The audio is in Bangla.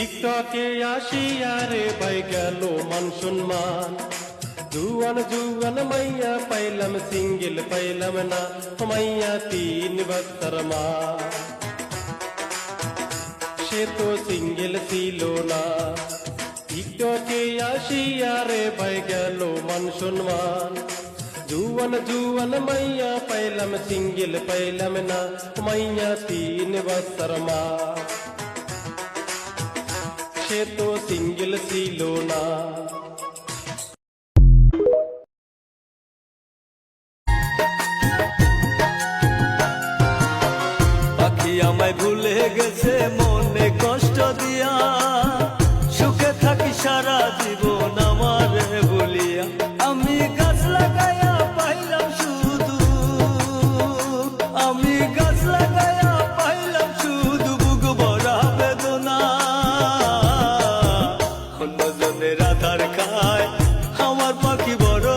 টিকটকে আসিয়া রে পাই গেল মান সম্মান। জুয়ান জুয়ান মাইয়া পাইলাম, সিঙ্গেল পাইলাম না, মাইয়া 3 বছর মা। সে তো সিঙ্গেল ছিল না। টিকটকে আসিয়া রে পাই গেল মান সম্মান। জুয়ান জুয়ান মাইয়া পাইলাম, সিঙ্গেল পাইলাম না, মাইয়া 3 বছর মা। সে তো সিঙ্গেল ছিল না। পাখি আমায় ভুলে গেছে মনে কষ্ট দিয়া, সুখে থাকি সারা জীবন আমারে ভুলিয়া। আমি গাছ লাগাইয়া পাইলাম শুধু, আমি গাছ লাগাইয়া পাইলাম শুধু বুক ভরা বেদনা। অন্যজনের আধার খায় আমার পাখি বড়